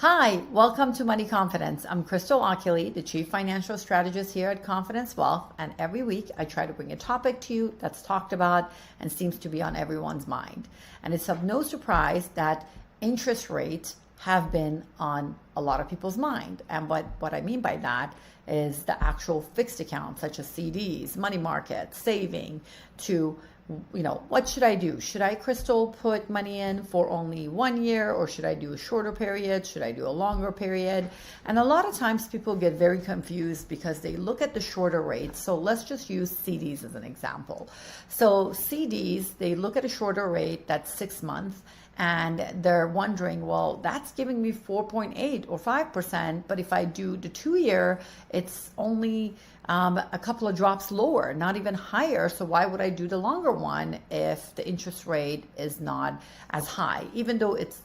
Hi, welcome to Money Confidence. I'm Crystal Oculee, the Chief Financial Strategist here at Confidence Wealth, and every week I try to bring a topic to you that's talked about and seems to be on everyone's mind. And it's of no surprise that interest rates have been on a lot of people's mind. And what I mean by that is the actual fixed accounts such as CDs, money markets, saving, to what should I do? Should I, Crystal, put money in for only 1 year, or should I do a shorter period? Should I do a longer period? And a lot of times people get very confused because they look at the shorter rates. So let's just use CDs as an example. So CDs, they look at a shorter rate that's 6 months, and they're wondering, well, that's giving me 4.8 or 5%, but if I do the 2 year, it's only a couple of drops lower, not even higher. So why would I do the longer one if the interest rate is not as high, even though it's,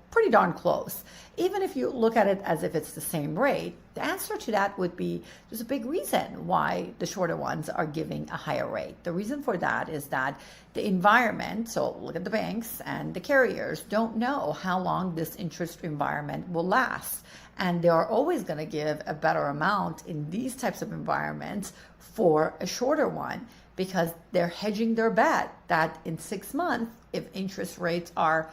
pretty darn close? Even if you look at it as if it's the same rate, the answer to that would be there's a big reason why the shorter ones are giving a higher rate. The reason for that is that the environment, so look at the banks and the carriers, don't know how long this interest environment will last. And they are always going to give a better amount in these types of environments for a shorter one, because they're hedging their bet that in 6 months, if interest rates are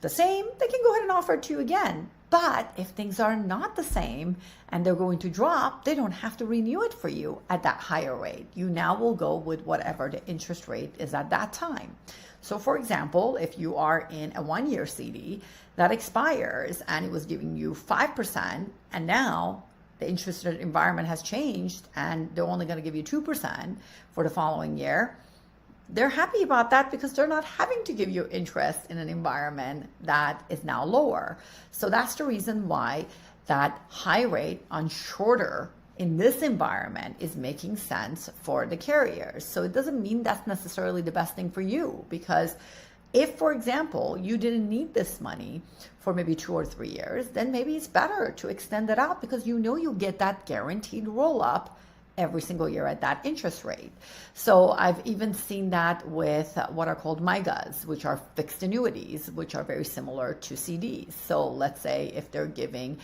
the same, they can go ahead and offer it to you again. But if things are not the same and they're going to drop, they don't have to renew it for you at that higher rate. You now will go with whatever the interest rate is at that time. So for example, if you are in a 1 year CD that expires and it was giving you 5%, and now the interest rate environment has changed and they're only going to give you 2% for the following year, they're happy about that because they're not having to give you interest in an environment that is now lower. So that's the reason why that high rate on shorter in this environment is making sense for the carriers. So it doesn't mean that's necessarily the best thing for you, because if, for example, you didn't need this money for maybe 2 or 3 years, then maybe it's better to extend it out, because you get that guaranteed roll up every single year at that interest rate. So I've even seen that with what are called MYGAs, which are fixed annuities, which are very similar to CDs. So let's say if they're giving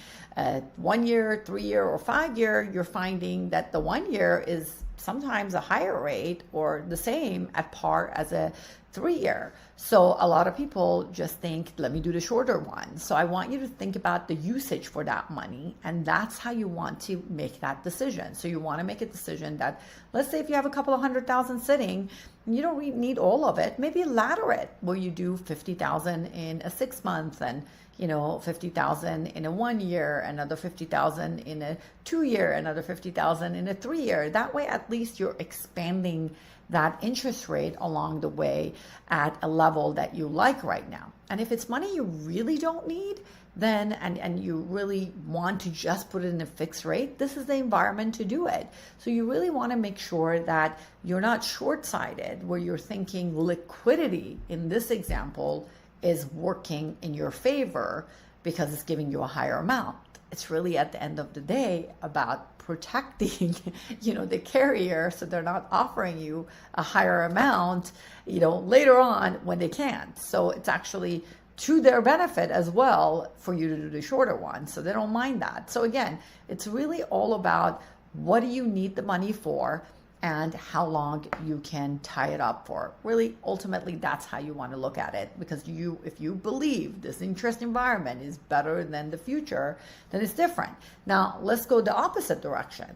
1 year, 3 year, or 5 year, you're finding that the 1 year is sometimes a higher rate or the same at par as a 3 year. So a lot of people just think, let me do the shorter one. So I want you to think about the usage for that money, and that's how you want to make that decision. So you want to make a decision that, let's say if you have a couple of 100,000 sitting, you don't really need all of it. Maybe ladder it where you do 50,000 in a 6 month, and 50,000 in a 1 year, another 50,000 in a 2 year, another 50,000 in a 3 year. That way, at least you're expanding that interest rate along the way at a level that you like right now. And if it's money you really don't need, then and you really want to just put it in a fixed rate, this is the environment to do it. So you really want to make sure that you're not short-sighted, where you're thinking liquidity in this example is working in your favor because it's giving you a higher amount. It's really, at the end of the day, about protecting the carrier, so they're not offering you a higher amount later on when they can't. So it's actually to their benefit as well for you to do the shorter one, so they don't mind that. So again, it's really all about what do you need the money for and how long you can tie it up for. Really, ultimately, that's how you want to look at it, because if you believe this interest environment is better than the future, then it's different. Now, let's go the opposite direction.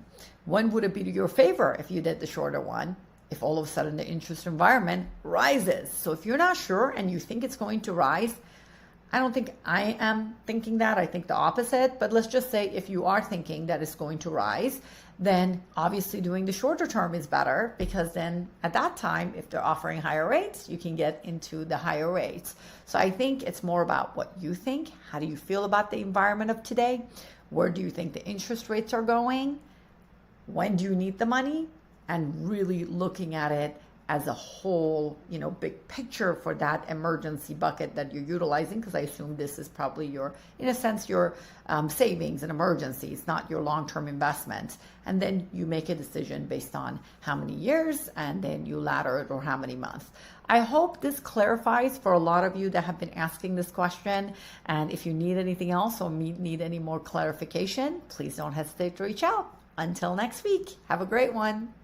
When would it be to your favor if you did the shorter one? If all of a sudden the interest environment rises. So if you're not sure and you think it's going to rise, I don't think I am thinking that. I think the opposite. But let's just say if you are thinking that it's going to rise, then obviously doing the shorter term is better, because then at that time, if they're offering higher rates, you can get into the higher rates. So I think it's more about what you think. How do you feel about the environment of today? Where do you think the interest rates are going? When do you need the money? And really looking at it as a whole, big picture for that emergency bucket that you're utilizing, because I assume this is probably your, in a sense, your savings and emergencies, not your long-term investments. And then you make a decision based on how many years, and then you ladder it, or how many months. I hope this clarifies for a lot of you that have been asking this question. And if you need anything else or need any more clarification, please don't hesitate to reach out. Until next week, have a great one.